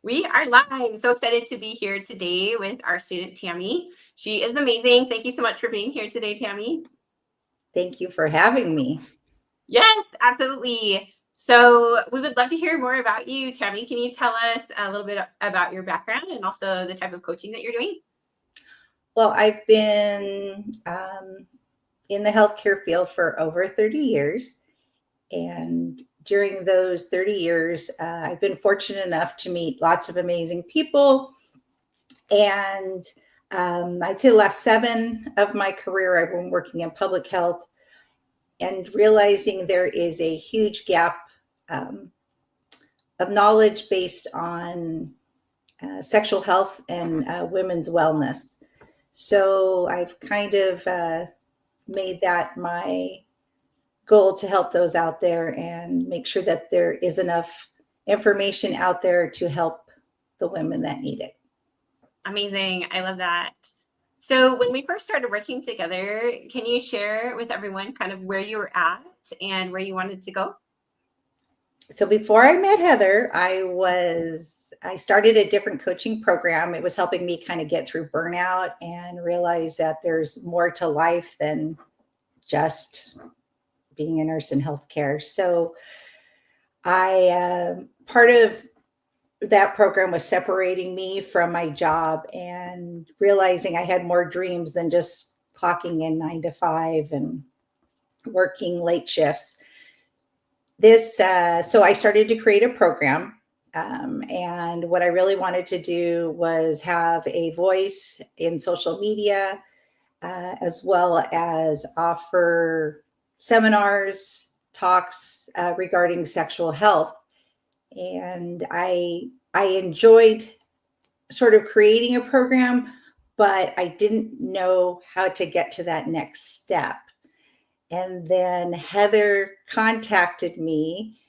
We are live. So excited to be here today with our student Tammy. She is amazing. Thank you so much for being here today, Tammy. Thank you for having me. Yes, absolutely. So we would love to hear more about you, Tammy. Can you tell us a little bit about your background and also the type of coaching that you're doing? Well, I've been in the healthcare field for over 30 years. And during those 30 years, I've been fortunate enough to meet lots of amazing people. And I'd say the last 7 of my career, I've been working in public health and realizing there is a huge gap um, of knowledge based on sexual health and women's wellness. So I've kind of made that my goal to help those out there and make sure that there is enough information out there to help the women that need it. Amazing. I love that. So when we first started working together, can you share with everyone kind of where you were at and where you wanted to go? So before I met Heather, I started a different coaching program. It was helping me kind of get through burnout and realize that there's more to life than just being a nurse in healthcare. So I part of that program was separating me from my job and realizing I had more dreams than just clocking in 9 to 5 and working late shifts. So I started to create a program. And what I really wanted to do was have a voice in social media, as well as offer seminars, talks regarding sexual health. And I enjoyed sort of creating a program, but I didn't know how to get to that next step. And then Heather contacted me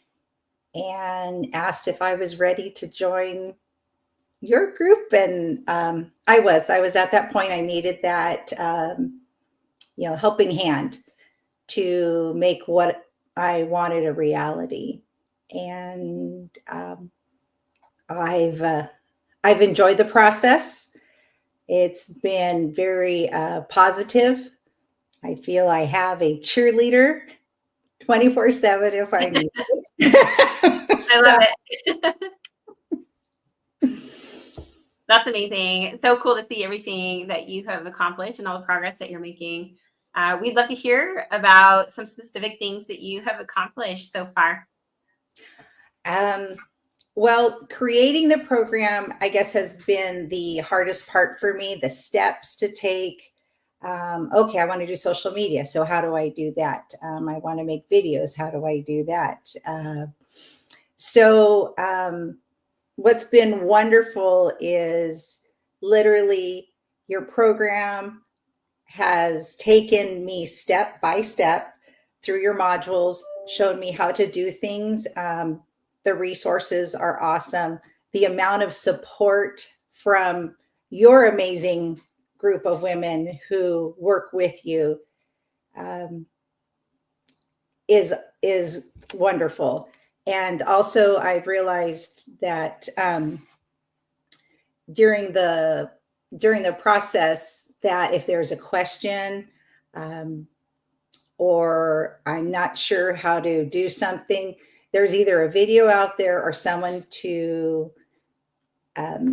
and asked if I was ready to join your group. And I was at that point, I needed that, helping hand to make what I wanted a reality. And I've, uh, I've enjoyed the process. It's been very positive. I feel I have a cheerleader 24/7 if I need it. I love So, it. That's amazing. So cool to see everything that you have accomplished and all the progress that you're making. We'd love to hear about some specific things that you have accomplished so far. um, well, creating the program, I guess, has been the hardest part for me, the steps to take. Okay, I want to do social media. So, how do I do that? I want to make videos. How do I do that? So, what's been wonderful is literally your program has taken me step by step through your modules, shown me how to do things. The resources are awesome. The amount of support from your amazing group of women who work with you um, is wonderful. And also, I've realized that during the during the process that if there's a question um, or I'm not sure how to do something, there's either a video out there or someone to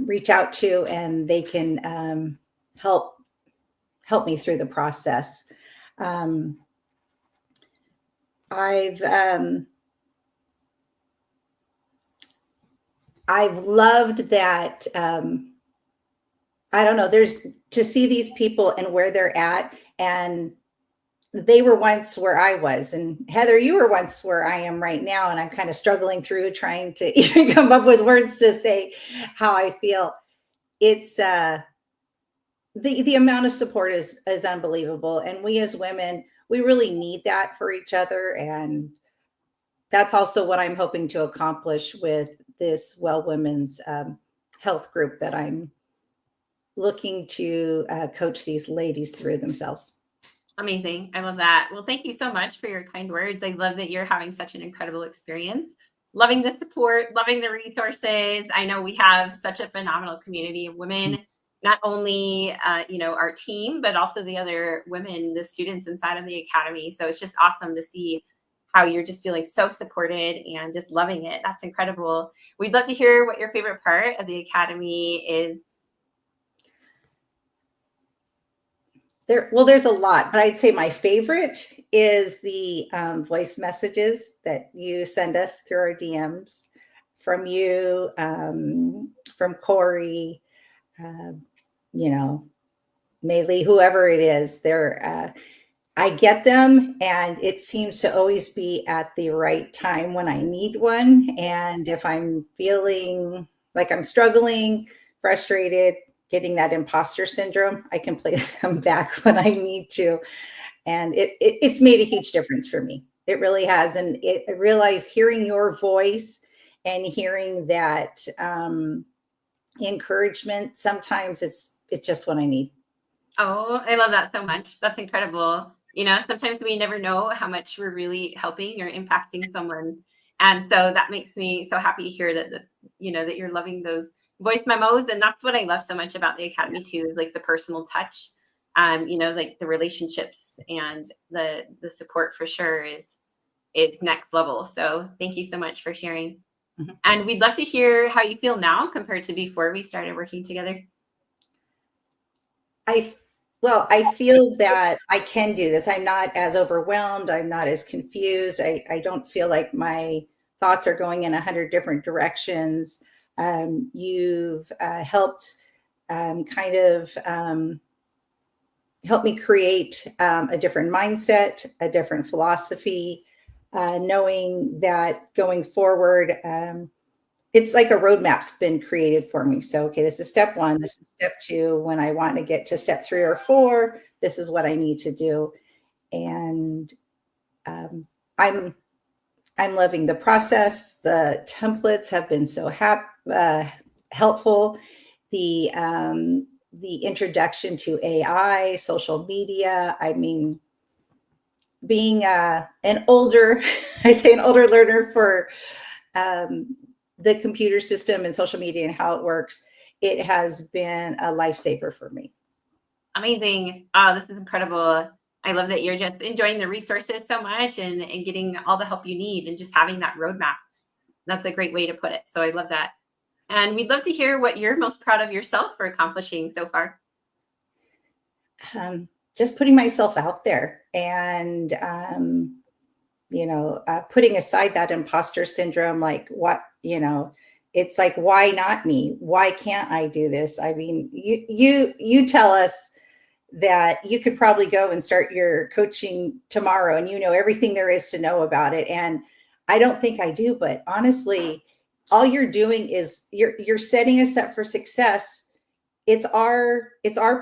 reach out to, and they can help help me through the process. Um, I've I've loved that. I don't know. There's to see these people and where they're at, and they were once where I was. And Heather, you were once where I am right now, and I'm kind of struggling through trying to even come up with words to say how I feel. It's the amount of support is unbelievable, and we as women, we really need that for each other, and that's also what I'm hoping to accomplish with this Well Women's health group that I'm looking to coach these ladies through themselves. Amazing. I love that. Well, thank you so much for your kind words. I love that you're having such an incredible experience. loving the support, loving the resources. I know we have such a phenomenal community of women, not only our team, but also the other women, the students inside of the academy. So it's just awesome to see how you're just feeling so supported and just loving it. That's incredible. We'd love to hear what your favorite part of the academy is. There's a lot, but I'd say my favorite is the voice messages that you send us through our DMs from you, from Corey, uh, you know, Maylee, whoever it is. I get them, and it seems to always be at the right time when I need one. And if I'm feeling like I'm struggling, frustrated, getting that imposter syndrome, I can play them back when I need to. And it's made a huge difference for me. It really has. And I realize hearing your voice and hearing that encouragement, sometimes it's just what I need. Oh, I love that so much. That's incredible. Sometimes we never know how much we're really helping or impacting someone. And so that makes me so happy to hear that you're loving those voice memos. And that's what I love so much about the Academy too, is like the personal touch. Like the relationships and the support for sure is next level. So thank you so much for sharing. Mhm. And we'd love to hear how you feel now compared to before we started working together. I well, I feel that I can do this. I'm not as overwhelmed. I'm not as confused. I don't feel like my thoughts are going in 100 different directions. You've helped kind of help me create a different mindset, a different philosophy, knowing that going forward, it's like a roadmap's been created for me. So, okay, this is step one, this is step two. When I want to get to step 3 or 4, this is what I need to do. And um, I'm I'm loving the process. The templates have been so helpful. The introduction to AI, social media. I mean, being an older, I say an older learner for um, the computer system and social media and how it works, it has been a lifesaver for me. Amazing. Oh, this is incredible. I love that you're just enjoying the resources so much and getting all the help you need and just having that roadmap. That's a great way to put it. So I love that. And we'd love to hear what you're most proud of yourself for accomplishing so far. Just putting myself out there and, putting aside that imposter syndrome, like it's like, why not me? Why can't I do this? I mean, you tell us that you could probably go and start your coaching tomorrow and you know everything there is to know about it. And I don't think I do, but honestly, all you're doing is you're setting us up for success. It's our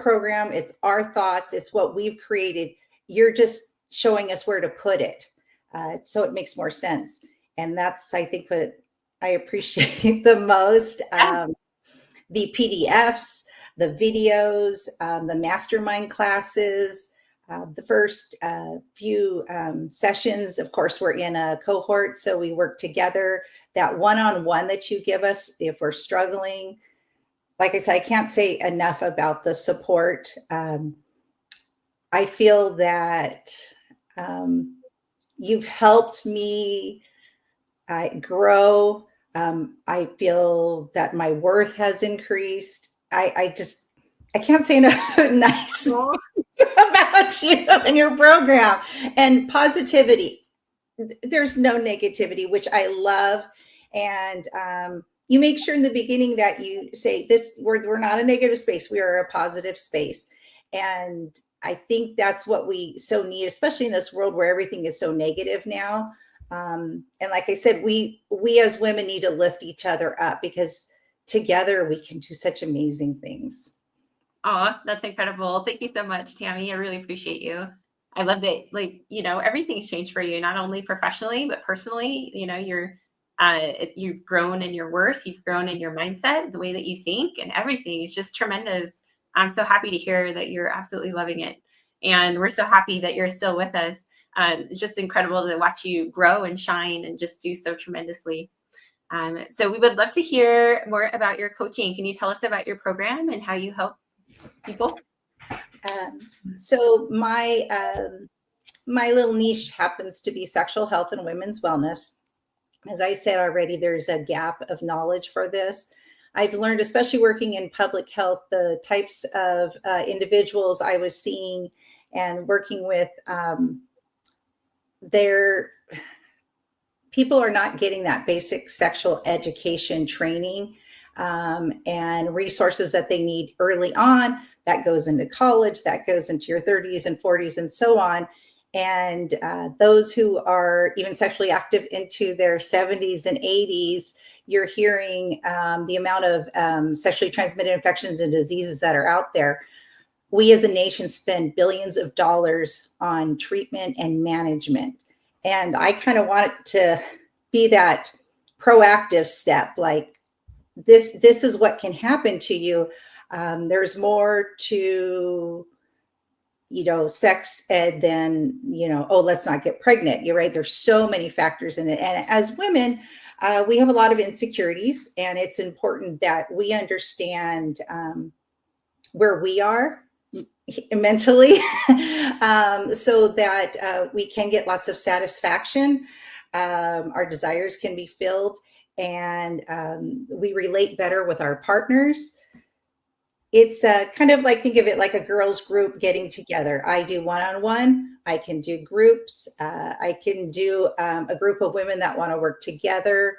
program, it's our thoughts, it's what we've created. You're just showing us where to put it, so it makes more sense. And that's, I think, what I appreciate the most. Yeah. The PDFs, the videos, the mastermind classes. The first few sessions, of course, we're in a cohort, so we work together. That one-on-one that you give us if we're struggling, like I said, I can't say enough about the support. I feel that you've helped me grow. I feel that my worth has increased. I can't say enough nice Well, things about you and your program and positivity. There's no negativity, which I love. And you make sure in the beginning that you say this, we're not a negative space. We are a positive space. And I think that's what we so need, especially in this world where everything is so negative now. And like I said, we as women need to lift each other up because together we can do such amazing things. oh, that's incredible. Thank you so much, Tammy. I really appreciate you. I love that, everything's changed for you, not only professionally, but personally. You've grown in your worth, you've grown in your mindset, the way that you think, and everything is just tremendous. I'm so happy to hear that you're absolutely loving it. And we're so happy that you're still with us. It's just incredible to watch you grow and shine and just do so tremendously. So we would love to hear more about your coaching. Can you tell us about your program and how you help people? So my little niche happens to be sexual health and women's wellness. As I said already, there's a gap of knowledge for this. I've learned, especially working in public health, the types of individuals I was seeing and working with. Their people are not getting that basic sexual education training and resources that they need early on. That goes into college, that goes into your 30s and 40s and so on. And those who are even sexually active into their 70s and 80s, you're hearing the amount of sexually transmitted infections and diseases that are out there. We as a nation spend billions of dollars on treatment and management. And I kind of want to be that proactive step, like this is what can happen to you. There's more to sex ed than oh, let's not get pregnant. You're right, there's so many factors in it, and as women we have a lot of insecurities, and it's important that we understand where we are mentally so that we can get lots of satisfaction. Our desires can be filled, and we relate better with our partners. It's kind of like, think of it like a girls group getting together. I do one-on-one, I can do groups, I can do a group of women that want to work together.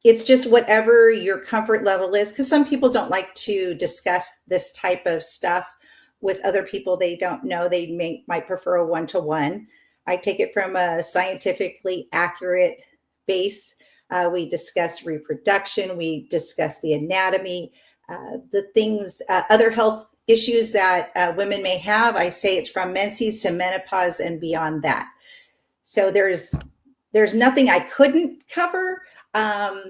It's just whatever your comfort level is, because some people don't like to discuss this type of stuff with other people they don't know. They might prefer a one-to-one. I take it from a scientifically accurate base. We discuss reproduction, we discuss the anatomy, the things, other health issues that women may have. I say it's from menses to menopause and beyond that. So there's nothing I couldn't cover. I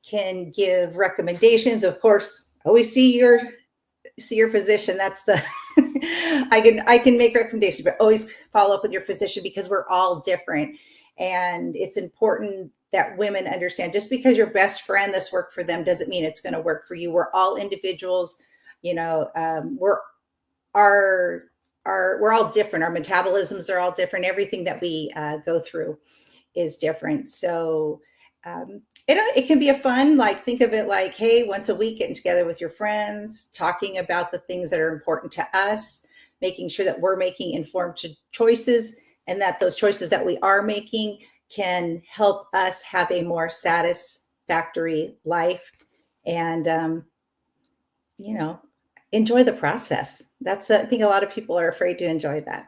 can give recommendations. Of course, always see your physician. That's the I can make recommendations, but always follow up with your physician, because we're all different. And it's important that women understand, just because your best friend this worked for them doesn't mean it's going to work for you. We're all individuals. We're all different. Our metabolisms are all different. Everything that we go through is different. So it can be a fun, like, think of it like, hey, once a week, getting together with your friends, talking about the things that are important to us, making sure that we're making informed choices, and that those choices that we are making can help us have a more satisfactory life, and enjoy the process. That's I think a lot of people are afraid to enjoy that.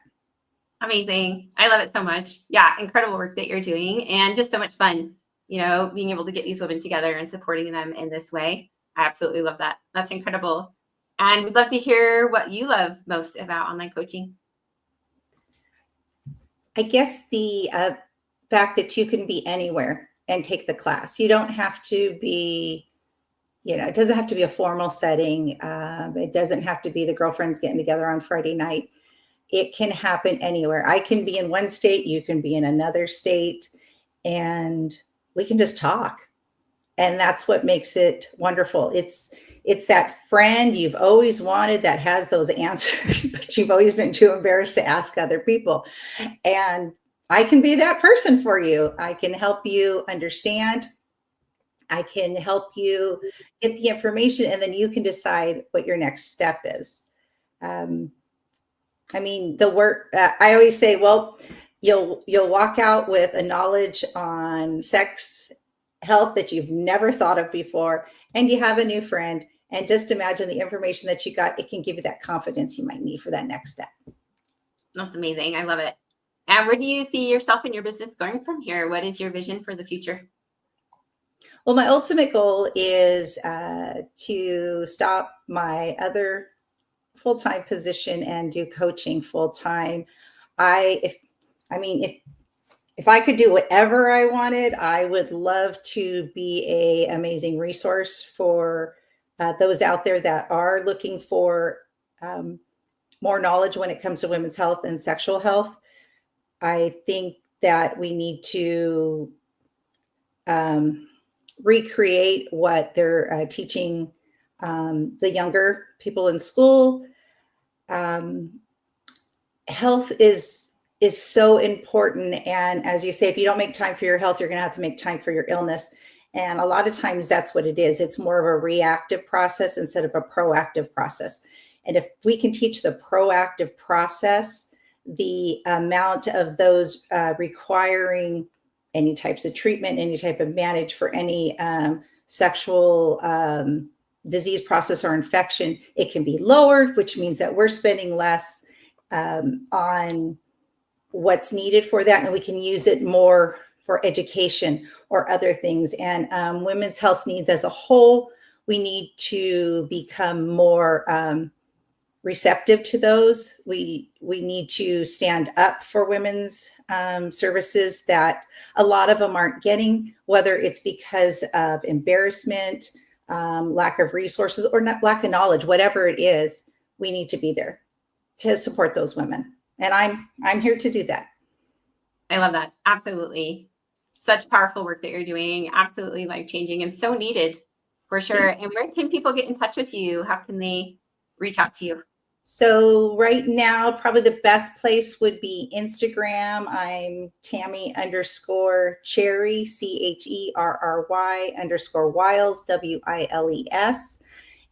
Amazing. I love it so much. Yeah, incredible work that you're doing, and just so much fun, being able to get these women together and supporting them in this way. I absolutely love that. That's incredible. And we'd love to hear what you love most about online coaching. I guess the fact that you can be anywhere and take the class. You don't have to be, it doesn't have to be a formal setting. It doesn't have to be the girlfriends getting together on Friday night. It can happen anywhere. I can be in one state, you can be in another state, and we can just talk. And that's what makes it wonderful. It's that friend you've always wanted that has those answers, but you've always been too embarrassed to ask other people. And I can be that person for you. I can help you understand. I can help you get the information, and then you can decide what your next step is. The work, I always say, well, you'll walk out with a knowledge on sex health that you've never thought of before, and you have a new friend, and just imagine the information that you got. It can give you that confidence you might need for that next step. That's amazing. I love it. And where do you see yourself and your business going from here? What is your vision for the future? Well, my ultimate goal is to stop my other full-time position and do coaching full-time. If I could do whatever I wanted, I would love to be a amazing resource for those out there that are looking for more knowledge when it comes to women's health and sexual health. I think that we need to recreate what they're teaching the younger people in school. Health is so important, and as you say, if you don't make time for your health, you're going to have to make time for your illness. And a lot of times that's what it is. It's more of a reactive process instead of a proactive process. And if we can teach the proactive process, the amount of those requiring any types of treatment, any type of manage for any sexual disease process or infection, it can be lowered, which means that we're spending less on what's needed for that, and we can use it more for education or other things. And women's health needs as a whole, we need to become more receptive to those. We need to stand up for women's services that a lot of them aren't getting, whether it's because of embarrassment, lack of resources, or not, lack of knowledge. Whatever it is, we need to be there to support those women, and I'm here to do that. I love that. Absolutely. Such powerful work that you're doing. Absolutely life changing and so needed for sure. And where can people get in touch with you? How can they reach out to you? So right now, probably the best place would be Instagram. I'm Tammy _Cherry, CHERRY _Wiles, WILES.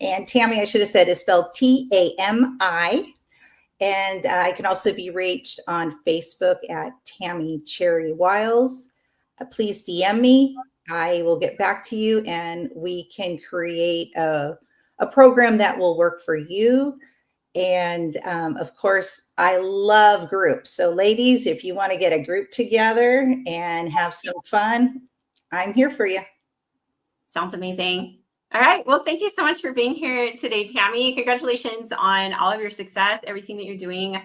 And Tammy, I should have said, is spelled TAMI. And I can also be reached on Facebook at Tammy Cherry Wiles. Please DM me. I will get back to you, and we can create a program that will work for you. And of course, I love groups. So ladies, if you want to get a group together and have some fun, I'm here for you. Sounds amazing. All right. Well, thank you so much for being here today, Tammy. Congratulations on all of your success, everything that you're doing.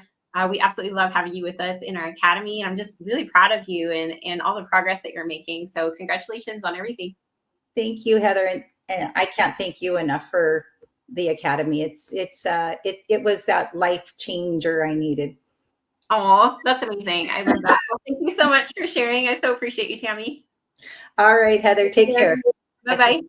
We absolutely love having you with us in our academy. And I'm just really proud of you and all the progress that you're making. So congratulations on everything. Thank you, Heather. And I can't thank you enough for the academy. It was that life changer I needed. Oh, that's amazing. I love that. Well, thank you so much for sharing. I so appreciate you, Tammy. All right, Heather, take care. Bye-bye.